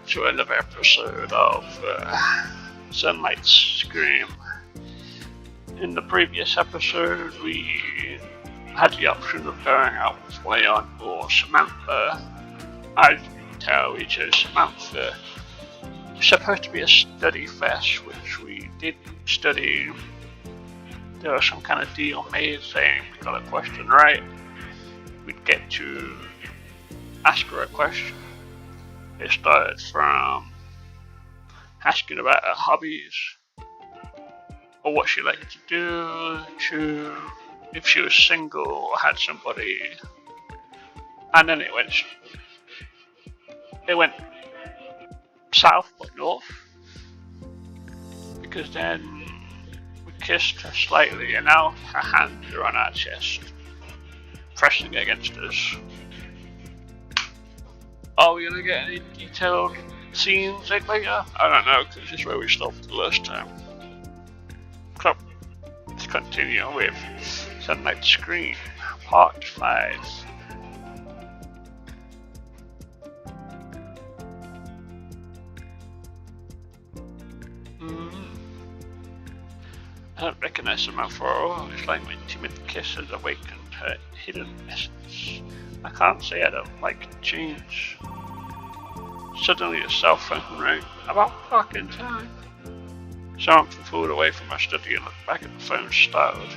to another episode of Sunlight's Scream. In the previous episode, we had the option of going out with Leon or Samantha. As you can tell, we chose Samantha. It's supposed to be a study fest, which we did study. There was some kind of deal made saying we got a question right, we'd get to ask her a question. It started from asking about her hobbies, or what she liked to do, to if she was single or had somebody, and then it went south but north, because then we kissed her slightly and now her hands are on our chest, pressing against us. Are we gonna get any detailed scenes later? I don't know, because this is where we stopped the last time. So, let's continue with Sunlight's Scream, Part 5. I don't recognize Samantha at all. It's like my timid kiss has awakened her hidden essence. I can't say I don't like change. Suddenly a cell phone rang. About fucking time. Samantha pulled away from my study and looked back at the phone startled.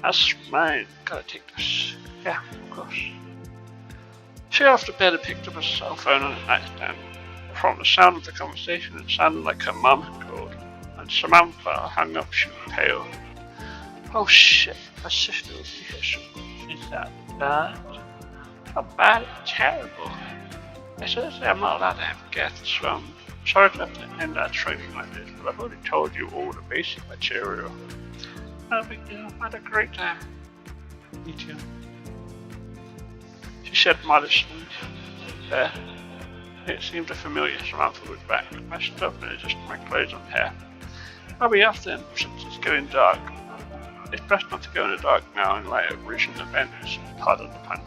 That's mine. Gotta take this. Yeah, of course. She off to bed and picked up her cell phone on the nightstand. From the sound of the conversation, it sounded like her mum had called. And Samantha hung up, she was pale. Oh shit, her sister will be here soon. Is that bad? How bad? It's terrible. I said I'm not allowed to have guests, so I'm sorry to have to end our training like this, but I've already told you all the basic material. No big deal, I had a great time. Me too. She said modestly. There. It seemed a familiar Samantha was back. My stuff and adjusted my clothes and hair. I'll be off then, since it's getting dark. It's best not to go in the dark now in light of recent events. Pardon the pun.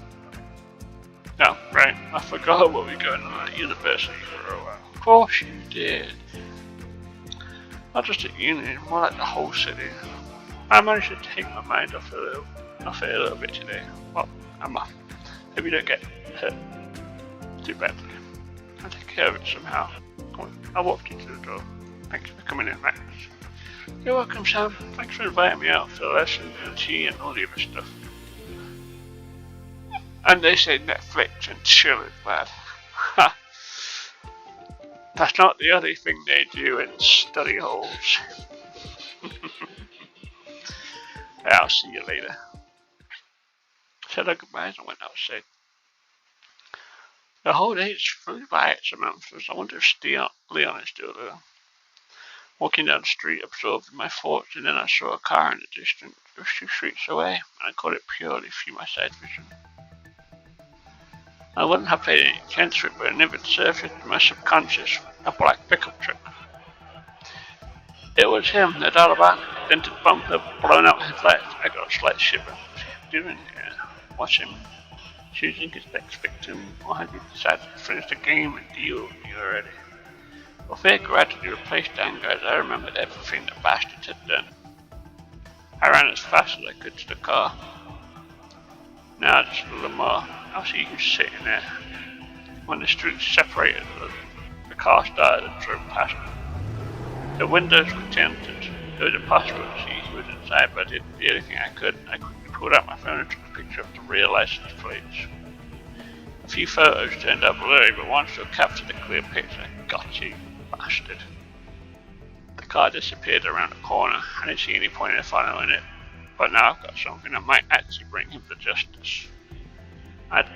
No, right, I forgot what we were going on at university for a while. Of course you did. Not just at uni, more like the whole city. I managed to take my mind off it a little bit today. Well, I'm off. Hope you don't get hurt too badly. I'll take care of it somehow. Come on, I'll walk you to the door. Thanks for coming in, Max. You're welcome, Sam. Thanks for inviting me out for the lesson and tea and all the other stuff. And they say Netflix and chill is bad. Ha! That's not the only thing they do in study halls. I'll see you later. Said our goodbyes and went outside. The whole day flew by at Samantha's. I wonder if Leon is still there. Walking down the street, absorbed in my thoughts, and then I saw a car in the distance. It was 2 streets away, and I caught it purely through my side vision. I wouldn't have paid any attention to it, but it never surfaced in my subconscious, a black pickup truck. It was him, no doubt about it. Dented bumper, blown out headlights. I got a slight shiver. What's he doing here? Watch him. Choosing his next victim, or had he decided to finish the game and deal with me already? Well, they gradually replaced anger as I remembered everything the bastards had done. I ran as fast as I could to the car. Now just a little more. I'll see you sitting there. When the streets separated, the car started and drove past me. The windows were tinted. It was impossible to see who was inside, but I did everything I could. I quickly pulled out my phone and took a picture of the real license plates. A few photos turned out blurry, but one still captured a clear picture. Got you, bastard. The car disappeared around the corner. I didn't see any point in following it, but now I've got something that might actually bring him to justice. I'd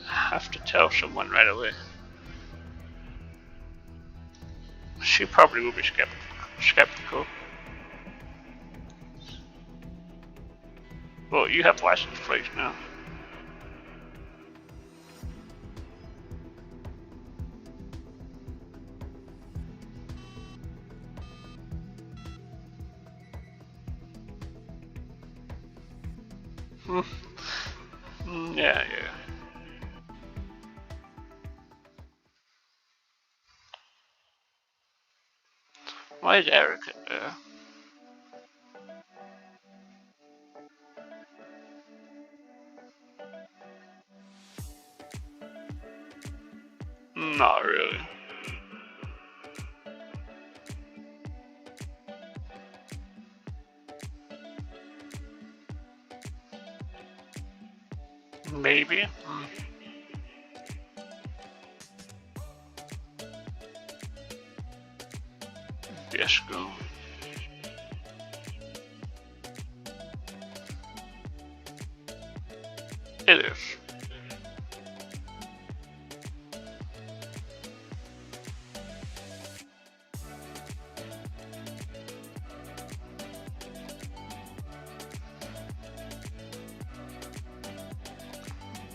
have to tell someone right away. She probably will be skeptical. Well, you have license plates now. Yeah. Why is Erica there? Not really. Maybe. Disco. It is.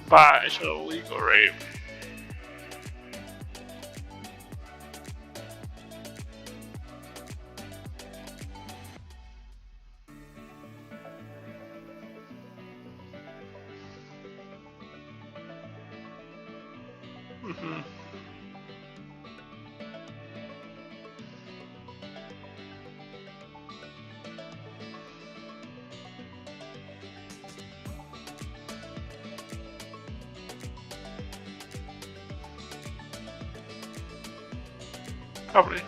But it's a legal rape. Probably.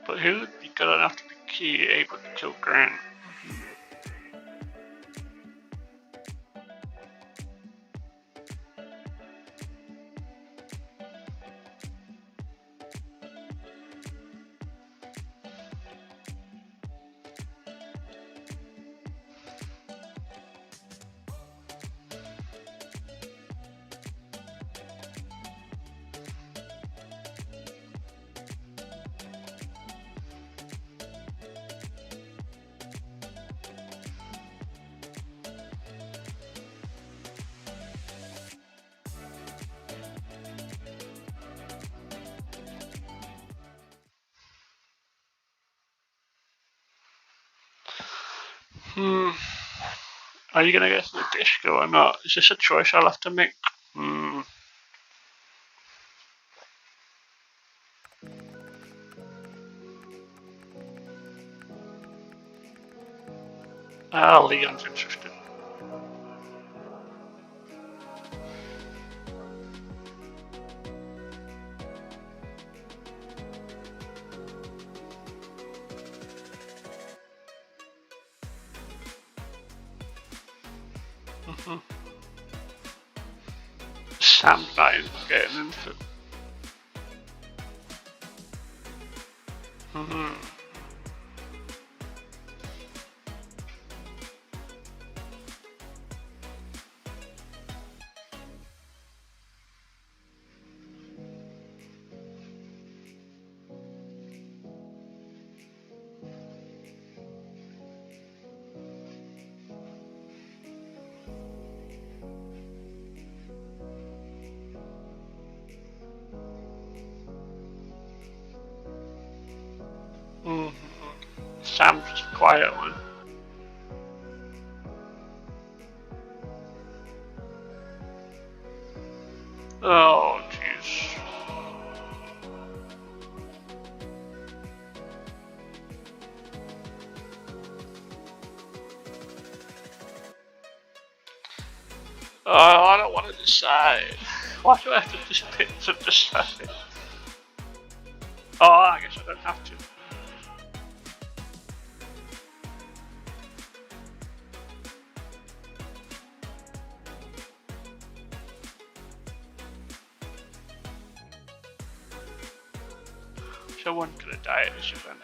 But who would be good enough to be key able to kill Grant? Are you gonna get to the disco or not? Is this a choice I'll have to make? Leon's interested. Sam's not even getting into it. Sam's just a quiet one. Oh, jeez. Oh, I don't want to decide. Why do I have to just pick to decide? Oh, I guess I don't have to. no one gonna die at this event.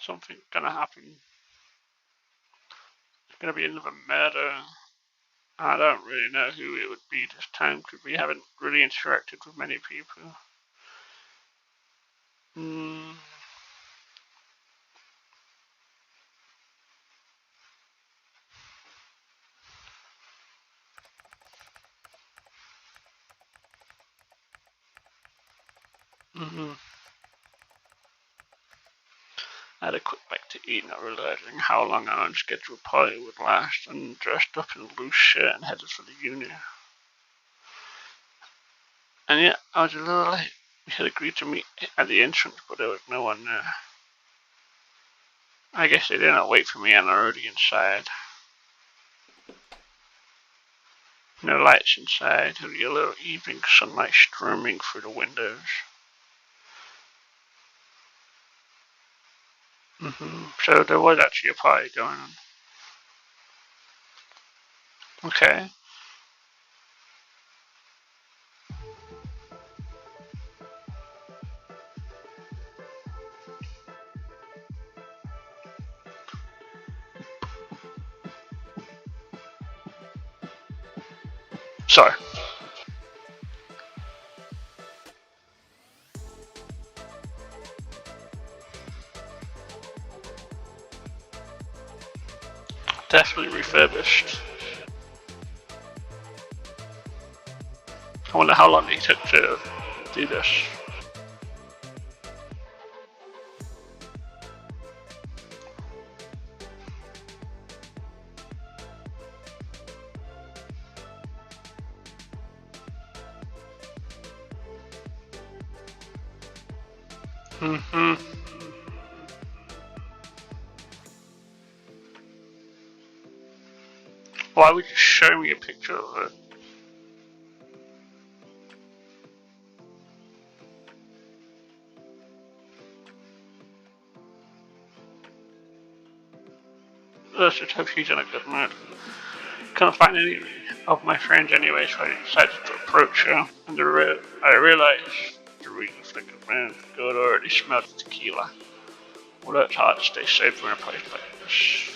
Something's gonna happen. It's gonna be another murder. I don't really know who it would be this time because we haven't really interacted with many people. I had a quick bite to eat, not realizing how long our unscheduled party would last, and dressed up in a loose shirt and headed for the uni. And yet, I was a little late. We had agreed to meet at the entrance, but there was no one there. I guess they didn't wait for me and I'm already inside. No lights inside, only a little evening sunlight streaming through the windows. So there was actually a party going on. Okay. Sorry. Definitely refurbished. I wonder how long it took to do this. Why would you show me a picture of it? Let's just hope he's in a good mood. Can't find any of my friends anyway, so I decided to approach her, and I realized the really flickered man God already smelled the tequila. Well, it's hard to stay sober in a place like this.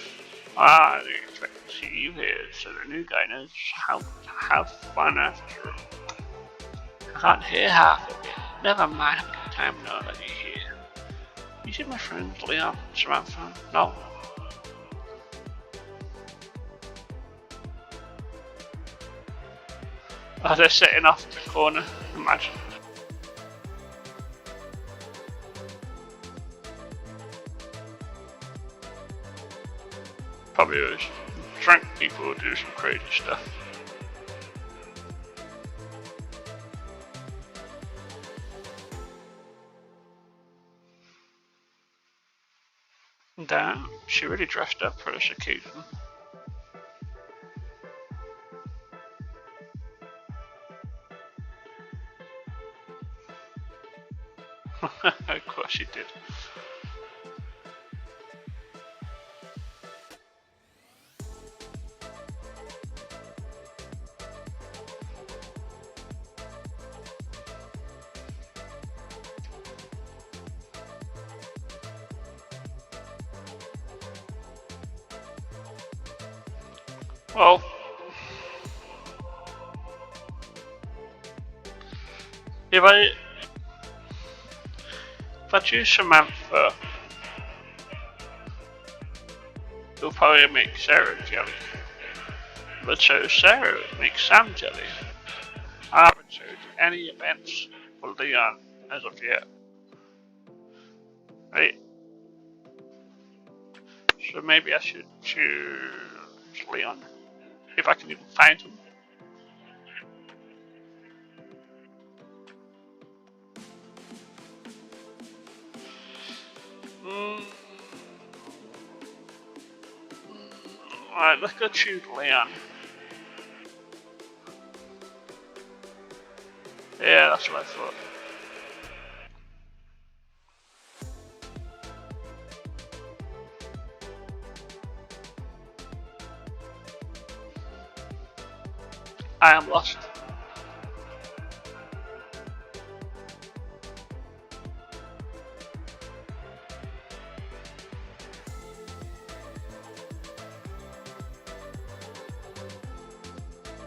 I didn't expect to see you here, so the new guy knows how to have fun after all. I can't hear half of it. Never mind, have a good time now that you're here. You see my friends, Leon, Samantha? No? Oh, they're sitting off in the corner, imagine. Probably those drunk people who do some crazy stuff. Damn, she really dressed up for this occasion. Of course she did. Well, if I choose Samantha, it'll probably make Sarah jelly. If I chose Sarah, it would make Sam jelly. I haven't chosen any events for Leon as of yet. Right? So maybe I should choose Leon. If I can even find him. Alright, let's go choose Leon. Yeah, that's what I thought. I am lost.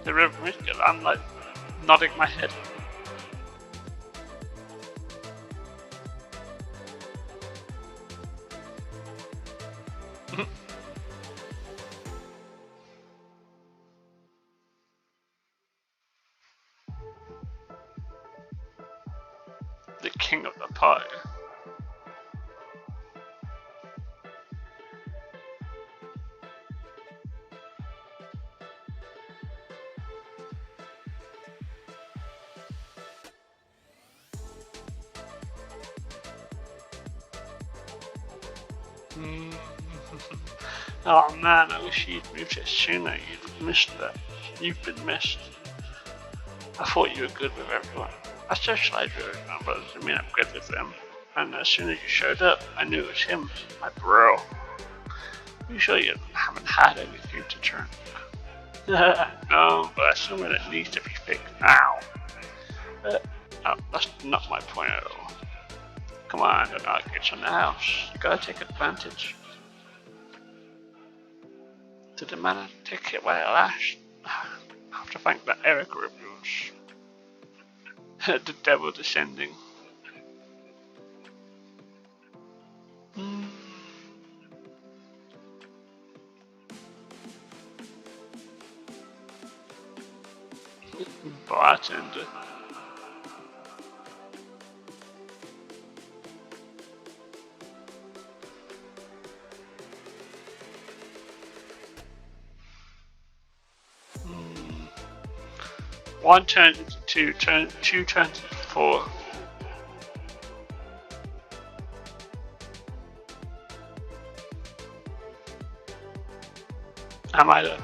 The river is good. I'm like nodding my head. The king of the pie. Oh man, I wish you'd moved it sooner. You'd missed that. You've been missed. I thought you were good with everyone. I socialized with everyone, but doesn't mean I'm good with them. And as soon as you showed up, I knew it was him, my bro. You sure you haven't had anything to drink? No, but I assume it needs to be fixed now. No, that's not my point at all. Come on, don't get in the house. You gotta take advantage. Did the man take it while it lasts? I have to thank the Eric reviews. The devil descending. Bartender. One turns into two, two turns into four. Am I done?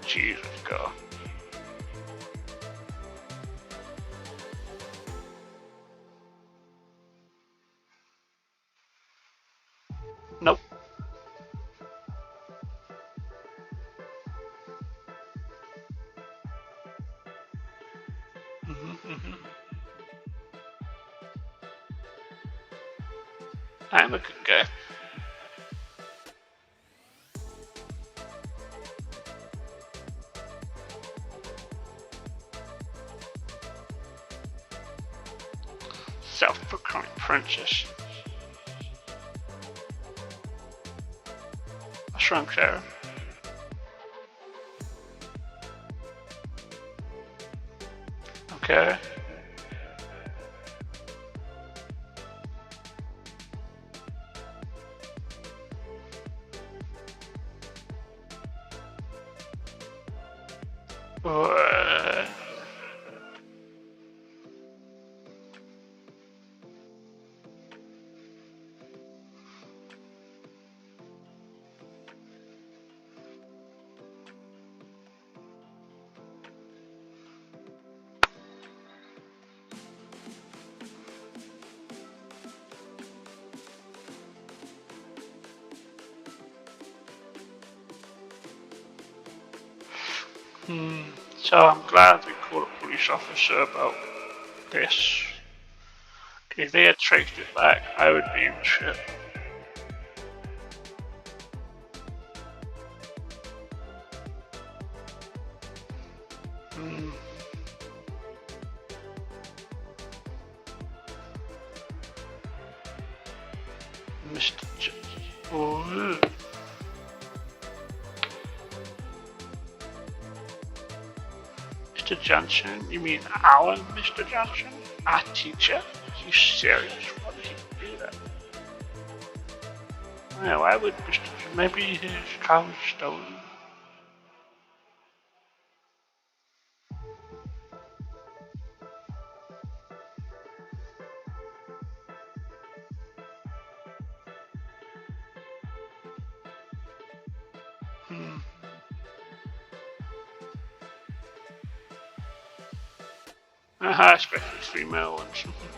Jesus God. Nope. I'm a good guy. Self-proclaimed princess. What's wrong, Sarah? Okay. What? So I'm glad we called a police officer about this. If they had traced it back, I would be in shit. Mr. Mr. Johnson? You mean our Mr. Johnson? Our teacher? Are you serious? Why would he do that? Well, why would Mr. Maybe his car was stolen? I expect it's female and something.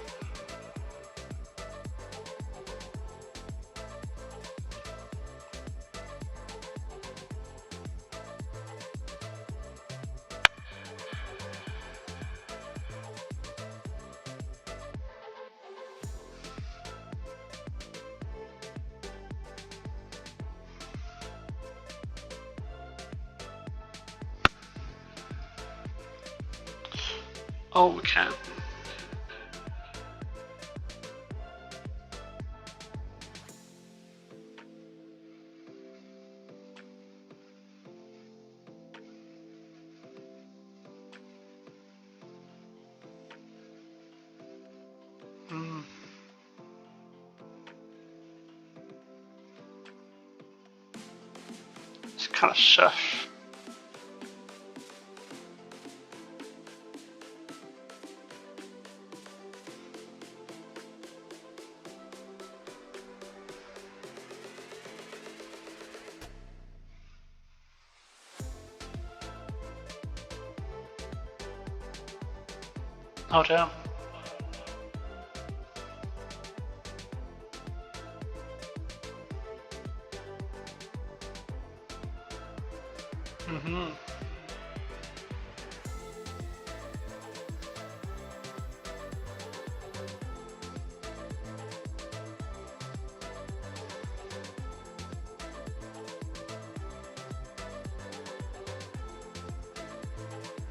Oh, we can. It's kind of sus. Oh damn. Mm-hmm.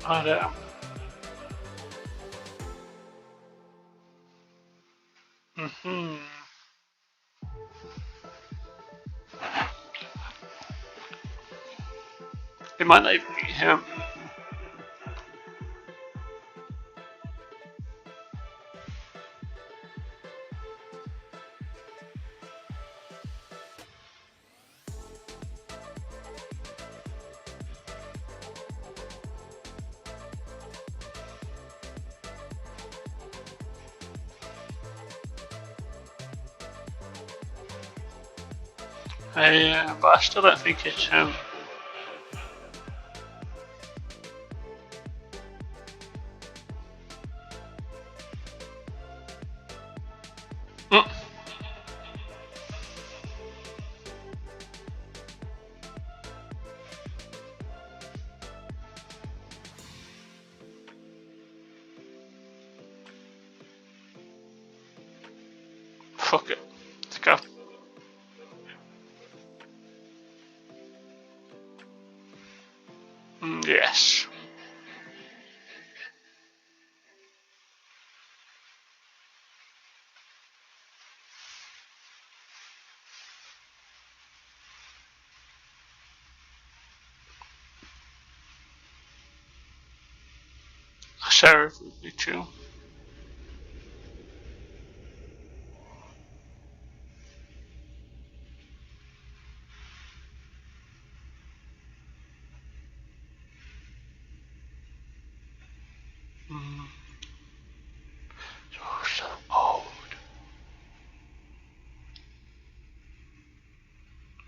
Oh damn. Mm-hmm. It might not even be him. But I still don't think it's him. Mm. Fuck it. Let's go. Yes. Sheriff would be too. You're so old.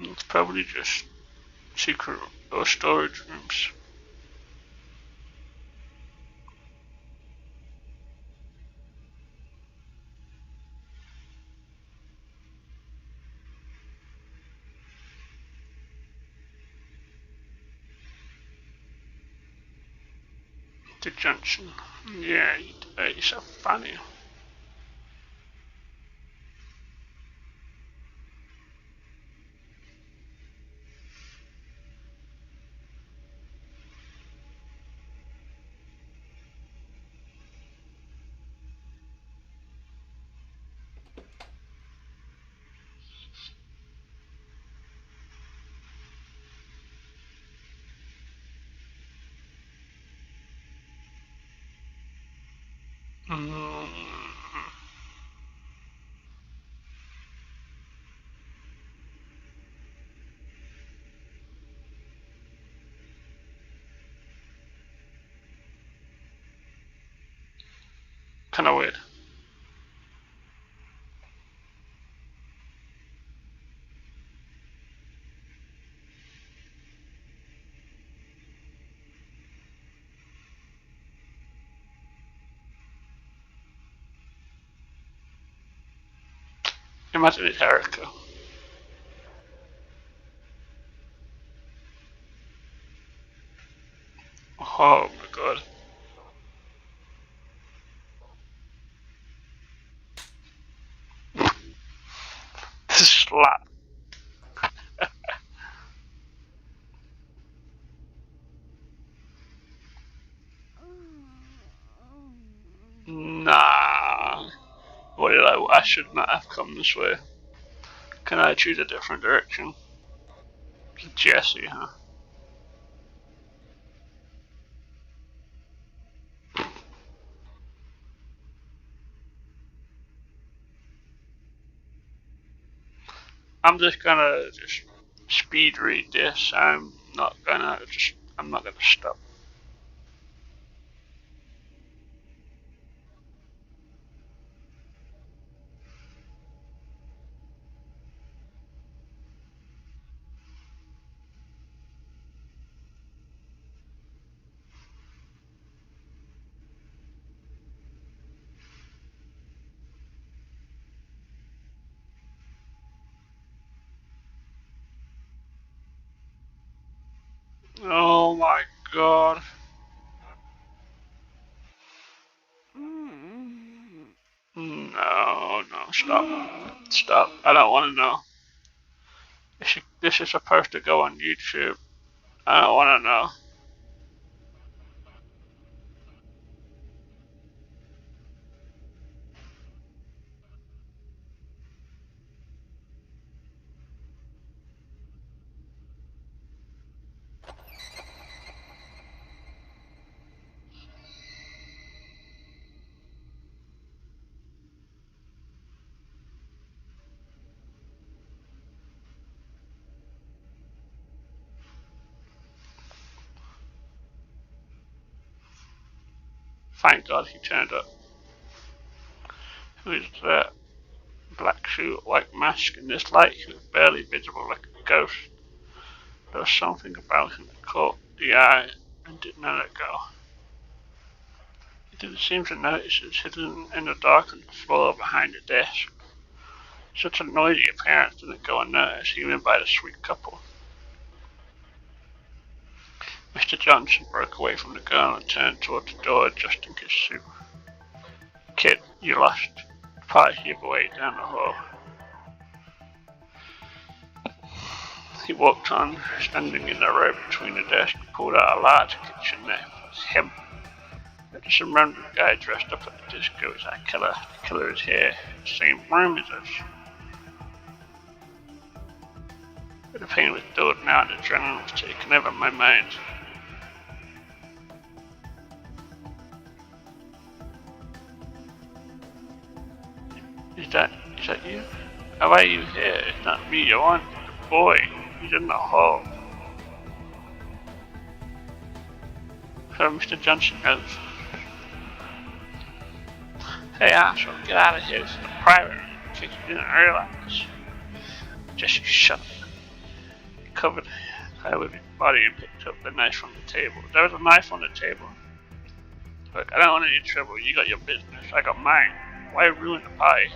It's probably just secret or storage rooms. The junction. Yeah, you're so funny. Kind of weird. Imagine it's Erica. Oh my god. Slap. Nah. What did I should not have come this way. Can I choose a different direction? Jesse, huh? I'm just gonna just speed read this. I'm not gonna stop. Oh my god. No, no, stop. Stop. I don't want to know. This is supposed to go on YouTube. I don't want to know. Thank God he turned up. Who is that? Black suit, white mask. In this light, he was barely visible like a ghost. There was something about him that caught the eye and didn't let it go. He didn't seem to notice it was hidden in the dark on the floor behind the desk. Such a noisy appearance didn't go unnoticed, even by the sweet couple. Mr. Johnson broke away from the girl and turned toward the door, adjusting his suit. Kid, you lost part of your way down the hall. He walked on, standing in the row between the desk, pulled out a large kitchen knife. It was him. There's some random guy dressed up at the disco as our killer. The killer is here, in the same room as us. But the pain was dulled now and the adrenaline was taking over my mind. Is that you? How are you here? It's not me, you want the boy. He's in the hall. So Mr. Johnson goes, hey asshole, get out of here. This is a private room. In case you didn't realize. Jesse, shut up. He covered her with his body and picked up the knife from the table. There was a knife on the table. Look, I don't want any trouble. You got your business. I got mine. Why ruin the pie?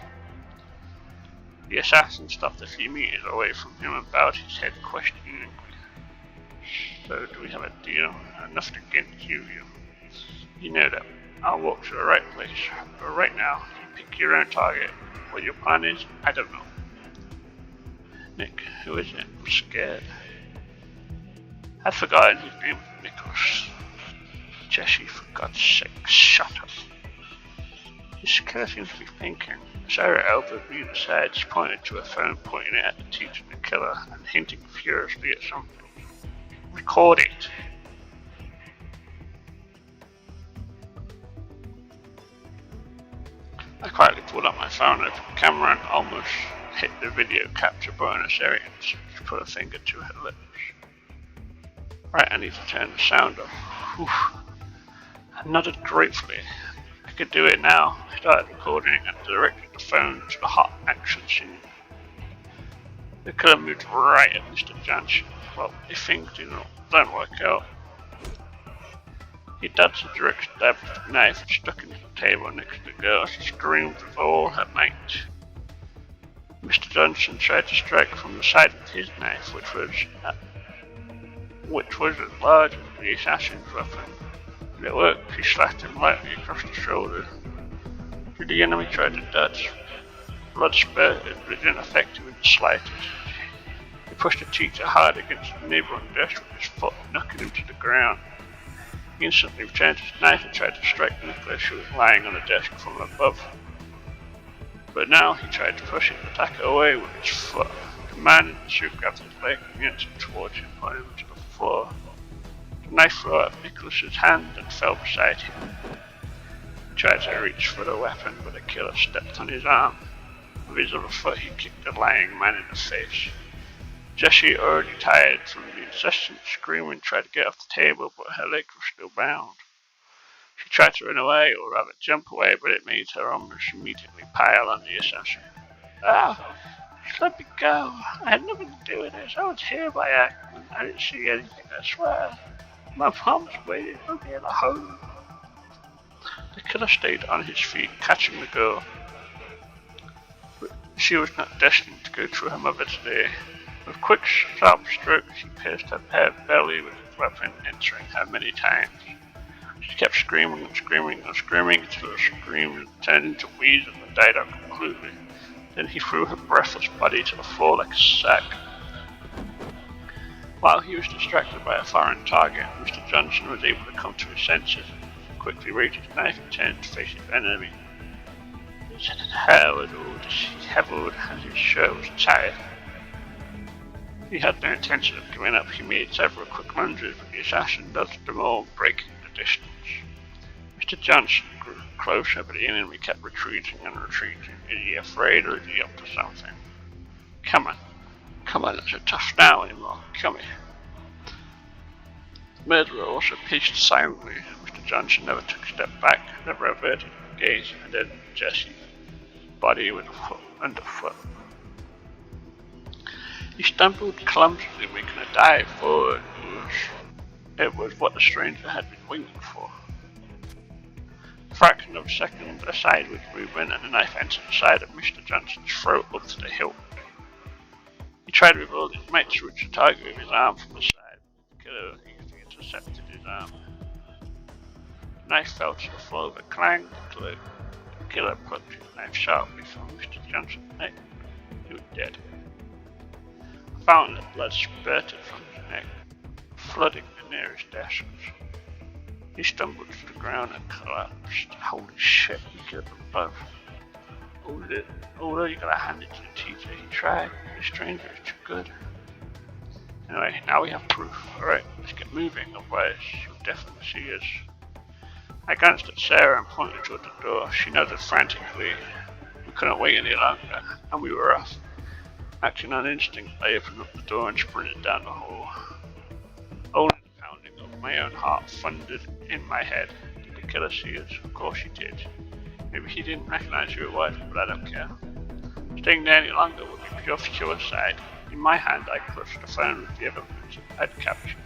The assassin stopped a few meters away from him and bowed his head questioningly. So, do we have a deal? Nothing against you. You know that. I'll walk to the right place. But right now, you pick your own target. What your plan is, I don't know. Nick, who is it? I'm scared. I'd forgotten his name was Nicholas. Jesse, for God's sake, shut up. His killer seems to be thinking. Sarah elbowed me aside. She pointed to a phone, pointing it at the teacher and the killer, and hinting furiously at something. Record it. I quietly pulled out my phone, opened the camera, and almost hit the video capture button as Sarah put a finger to her lips. Right, I need to turn the sound off. Whew. I nodded gratefully. I could do it now. I started recording and directed the phone to the hot action scene. The killer moved right at Mr. Johnson. Well, if things don't work out. He dodged a direct stab with the knife and stuck into the table next to the girl. She screamed with all her might. Mr. Johnson tried to strike from the side with his knife, which was as large as the assassin's weapon. And it worked. He slashed him lightly across the shoulder. The enemy tried to dodge. Blood spurted, but it didn't affect him in the slightest. He pushed the teacher hard against the neighbouring desk with his foot, knocking him to the ground. He instantly returned his knife and tried to strike Nicholas, who was lying on the desk from above. But now he tried to push his attacker away with his foot. The man in the suit grabbed his leg and yanked him towards him, pulling him to the floor. The knife flew out of Nicholas's hand and fell beside him. He tried to reach for the weapon, but the killer stepped on his arm. With his other foot, he kicked the lying man in the face. Jessie, already tired from the incessant screaming, tried to get off the table, but her legs were still bound. She tried to run away, or rather jump away, but it made her almost immediately pile on the assassin. Ah! Just let me go. I had nothing to do with this. I was here by accident. I didn't see anything, I swear. My mom's waiting for me at home. The killer stayed on his feet, catching the girl. But she was not destined to go through her mother today. With quick, sharp strokes, he pierced her pale belly with his weapon, entering her many times. She kept screaming and screaming and screaming until her screams turned into wheezes and died out completely. Then he threw her breathless body to the floor like a sack. While he was distracted by a foreign target, Mr. Johnson was able to come to his senses. He quickly raised his knife and turned to face his enemy. His hair was all disheveled and his shirt was tired. He had no intention of giving up. He made several quick lunges, but the assassin dodged them all, breaking the distance. Mr. Johnson grew closer, but the enemy kept retreating and retreating. Is he afraid, or is he up to something? Come on, it's a tough now anymore. Come here. The murderer also paced silently. Mr. Johnson never took a step back, never averted his gaze, and then Jessie's body was underfoot. He stumbled clumsily, making a dive forward. It was what the stranger had been waiting for. A fraction of a second, a sideways movement, and the knife entered the side of Mr. Johnson's throat up to the hilt. He tried with all his might to reach the target with his arm from the side. The killer easily intercepted his arm. The knife fell to the floor with a clang. The killer plucked his knife sharply from Mr. Johnson's neck. He was dead. A fountain of blood spurted from his neck, flooding the nearest desks. He stumbled to the ground and collapsed. Holy shit, he killed them both. Although you gotta hand it to the teacher, he tried. The stranger is too good. Anyway, now we have proof. Alright, let's get moving, otherwise she'll definitely see us. I glanced at Sarah and pointed toward the door. She nodded frantically. We couldn't wait any longer, and we were off. Acting on instinct, I opened up the door and sprinted down the hall. Only the pounding of my own heart thundered in my head. Did the killer see us? Of course he did. Maybe he didn't recognize who it was, but I don't care. Staying there any longer would be pure suicide. In my hand, I clutched the phone with the evidence I'd captured.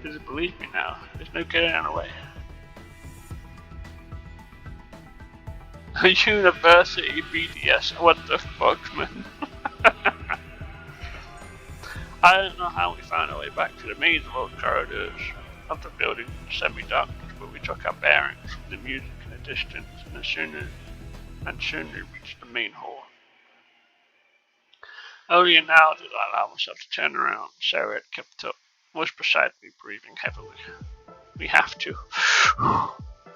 Does it believe me now? There's no getting away. University BDS, what the fuck, man? I don't know how we found our way back to the maze of old corridors of the building in semi-darkness, but we took our bearings from the music in the distance and soon we reached the main hall. Only now did I allow myself to turn around. Sarah had kept up, was beside me, breathing heavily. We have to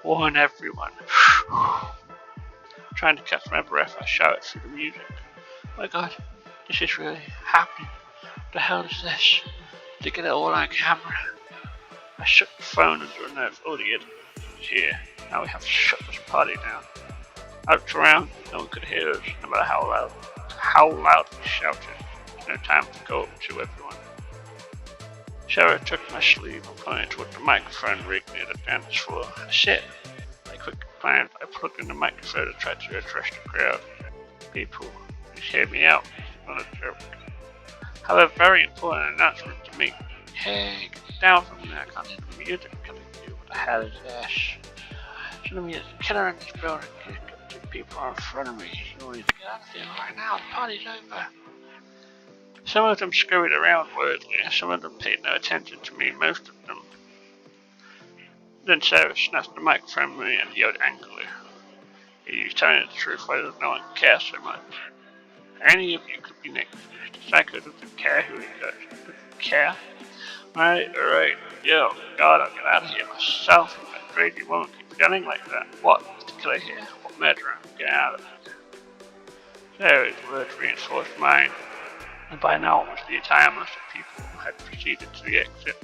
warn everyone. Trying to catch my breath, I shouted through the music. My God, this is really happening. What the hell is this? To get it all on camera. I shook the phone under a nerve. Oh, the idiot is here. Now we have to shut this party down. I looked around, no one could hear us, no matter how loud we shouted. There's no time to go up to everyone. Sarah took my sleeve and pointed toward the microphone rig near the dance floor. That's it. I quickly planned. I plugged in the microphone and tried to address the crowd. People, please hear me out. It's not a joke. I have a very important announcement to make. Hey, get down from there. I can't hear the music coming through. What the hell is this? There's a killer in this building. Two people are in front of me. You need to get out of here right now. The party's over. Some of them scurried around wordly. Some of them paid no attention to me. Most of them. Then Sarah snatched the microphone from me and yelled angrily. He's telling the truth whether no one cares so much. Any of you could be next. The psycho doesn't care who he does. Doesn't care. Alright. Yo, God, I'll get out of here myself. If that crazy woman keeps yelling like that. What? Is the killer here? What murderer? Get out of it. Sarah's words reinforced mine. And by now almost the entire mass of people had proceeded to the exit.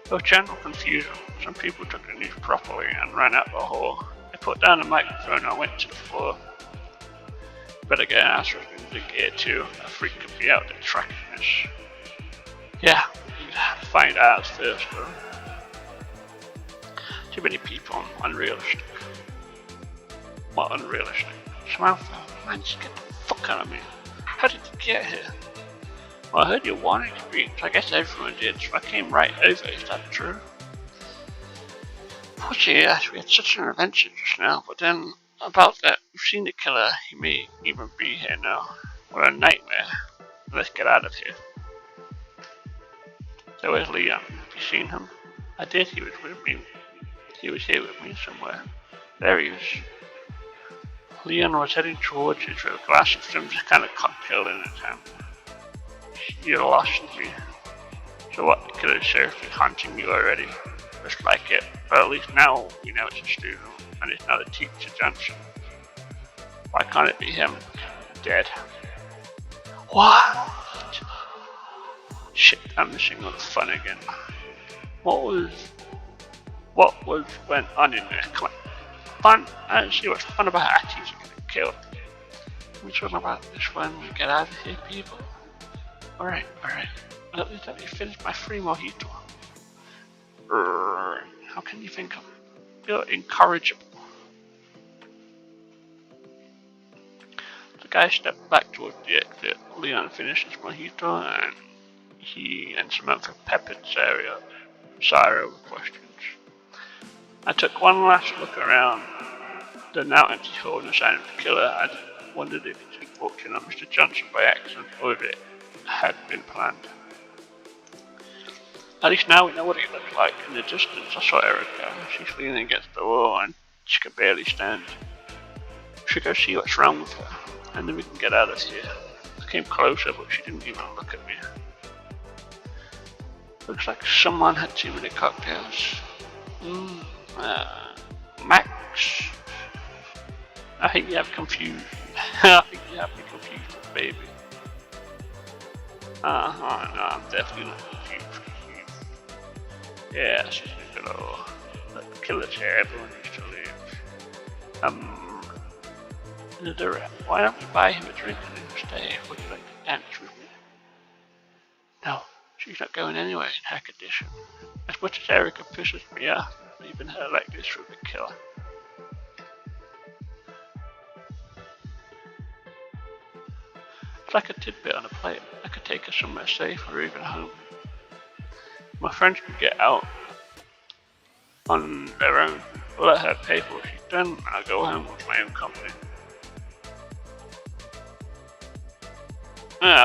There was general confusion. Some people took the news properly and ran out the hall. I put down the microphone and I went to the floor. Better get an answer in the gear too. A freak could be out there tracking us. Yeah, we'd have to find out first though. Too many people, unrealistic. What unrealistic? Samantha, man, just get the fuck out of me. How did you get here? Well, I heard your warning screams. I guess everyone did, so I came right over. Is that true? What's yes, we had such an adventure just now, but then about that, we've seen the killer. He may even be here now. What a nightmare. Let's get out of here. So where's Leon? Have you seen him? I did. He was with me. He was here with me somewhere. There he is. Leon was heading towards us with a glass of some kind of cocktail in his hand. You lost me. So what, the killer's seriously haunting you already? Just like it. But at least now we know it's a student, and it's not a teacher Johnson. Why can't it be him? Dead. What? Shit, I'm missing all the fun again. What went on in there? Come on. Fun? I don't see what's fun about Atties getting killed. We're talking about this when we get out of here, people. Alright. At least let me finish my free mojito. How can you think of it? You're incorrigible. The guy stepped back towards the exit. Leon finished his mojito and he and Samantha peppered Sarah with questions. I took one last look around the now empty hall and the sign of the killer. I wondered if it had walked in on Mr. Johnson by accident or if it had been planned. At least now we know what he looked like. In the distance, I saw Erica. She's leaning against the wall and she could barely stand. We should go see what's wrong with her, and then we can get out of here. I came closer, but she didn't even look at me. Looks like someone had too many cocktails. Max? I think you have confused. I think you have me confused with baby. No, I'm definitely not confused. Yeah, she's a good old. Like the killer's here, everyone needs to leave. Why don't we buy him a drink and then stay? Would you like to dance with me? No, she's not going anywhere in her condition. As much as Erica pisses me off, leaving her like this with a killer. It's like a tidbit on a plate. I could take her somewhere safe or even home. My friends can get out on their own. I'll let her pay for what she's done and I'll go home with my own company.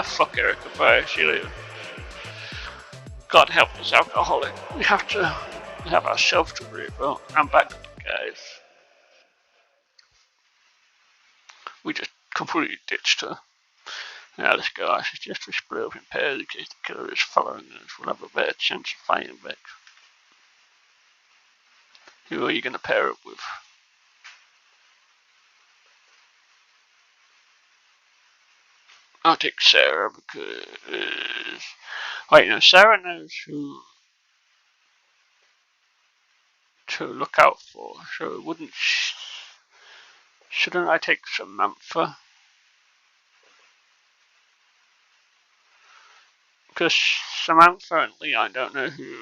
Fuck Erica, bye, see you later. God help this alcoholic. We have ourselves to worry about. I'm back with the guys. We just completely ditched her. Now this guy should just be split up in pairs in case the killer is following us. We'll have a better chance of fighting back. Who are you going to pair up with? I'll take Sarah because... Wait, no, Sarah knows who to look out for, so it wouldn't... Shouldn't I take Samantha? Because Samantha and Leon don't know who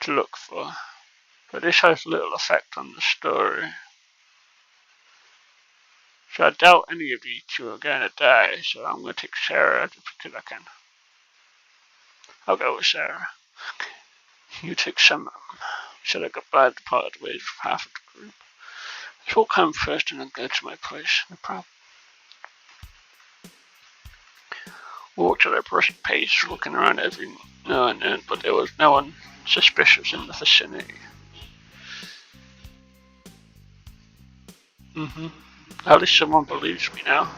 to look for. But this has little effect on the story. So I doubt any of you two are going to die, so I'm going to take Sarah just because I can. I'll go with Sarah. Okay. You take some. Should I goodbye to part ways with half of the group? As walk home first and then go to my place. No problem. Walked at a brisk pace, looking around every now and then, but there was no one suspicious in the vicinity. At least someone believes me now.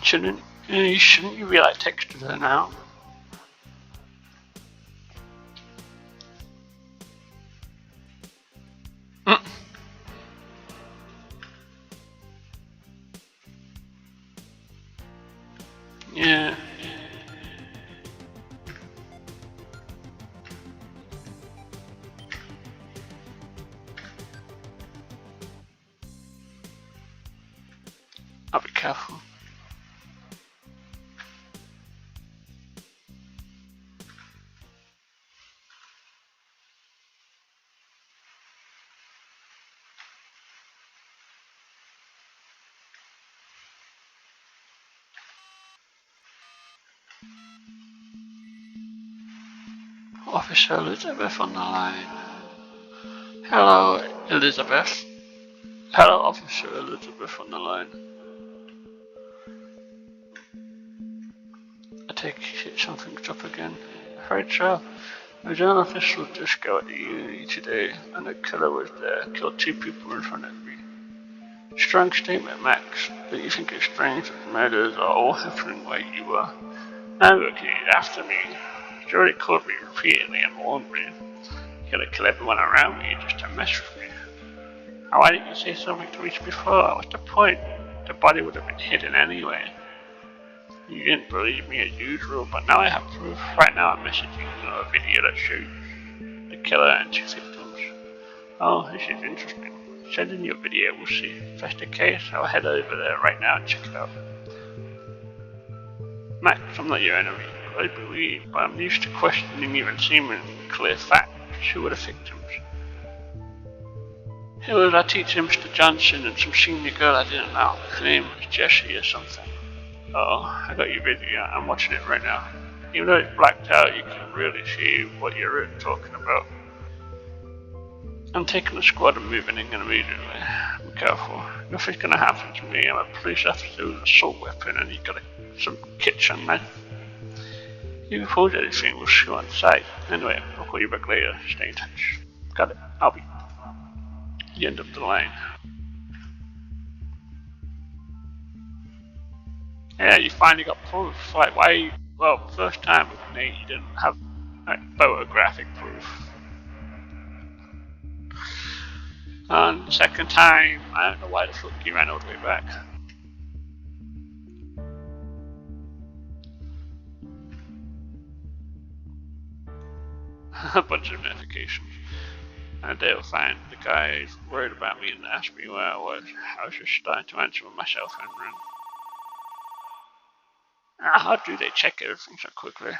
Shouldn't you be like texting her now? Yeah. I'll be careful. Officer Elizabeth on the line. Hello, Elizabeth. Hello, Officer Elizabeth on the line. I take it something's up again. Afraid so. There's an official just go at the uni today, and the killer was there, killed 2 people in front of me. Strong statement, Max, but you think it's strange that the murders are all happening where you are. Now look, he's after me. He's already called me repeatedly and warned me. He's gonna kill everyone around me just to mess with me. Why didn't you say something to me before? What's the point? The body would have been hidden anyway. You didn't believe me as usual, but now I have proof. Right now I'm messaging you a video that shows the killer and 2 victims. Oh, this is interesting. Send in your video, we'll see. If that's the case, I'll head over there right now and check it out. Max, I'm not your enemy, I believe, but I'm used to questioning even seeming clear facts. Who were the victims? It was our teacher, Mr. Johnson, and some senior girl I didn't know. Her name was Jessie or something. Oh, I got your video. I'm watching it right now. Even though it's blacked out, you can really see what you're really talking about. I'm taking the squad and moving in immediately. Be careful. Nothing's gonna happen to me. I'm a police officer with an assault weapon and you've got some kitchen knife. If you pose anything, we'll shoot on sight. Anyway, I'll call you back later. Stay in touch. Got it. I'll be at the end of the line. Yeah, you finally got proof. Like, why? Well, first time with Nate, you didn't have photographic proof. And the second time, I don't know why the fuck you ran all the way back. A bunch of notifications. And they'll find the guys worried about me and asked me where I was. I was just starting to answer with myself and run. How do they check everything so quickly?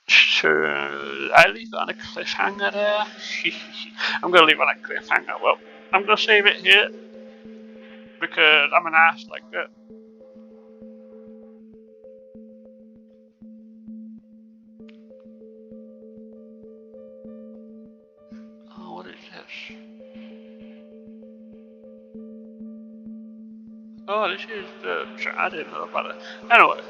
So I leave it on a cliffhanger there. I'm gonna leave it on a cliffhanger. Well, I'm gonna save it here because I'm an ass like that. Oh, what is this? Oh, this is the. I didn't know about it. Anyway,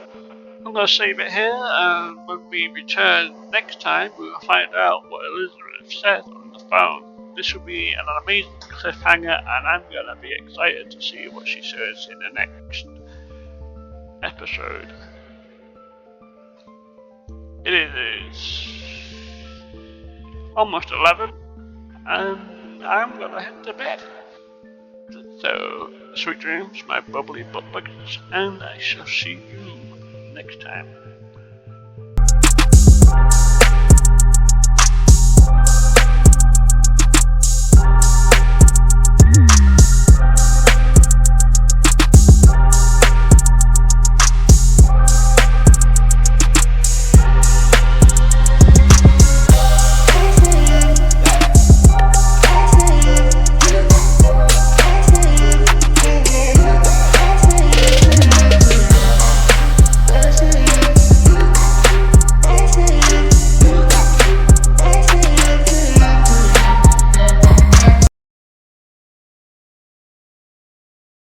I'm gonna save it here, and when we return next time, we will find out what Elizabeth said on the phone. This will be an amazing cliffhanger, and I'm gonna be excited to see what she says in the next episode. It is almost 11. and I'm gonna head to bed. So, sweet dreams, my bubbly butt buckets, and I shall see you next time.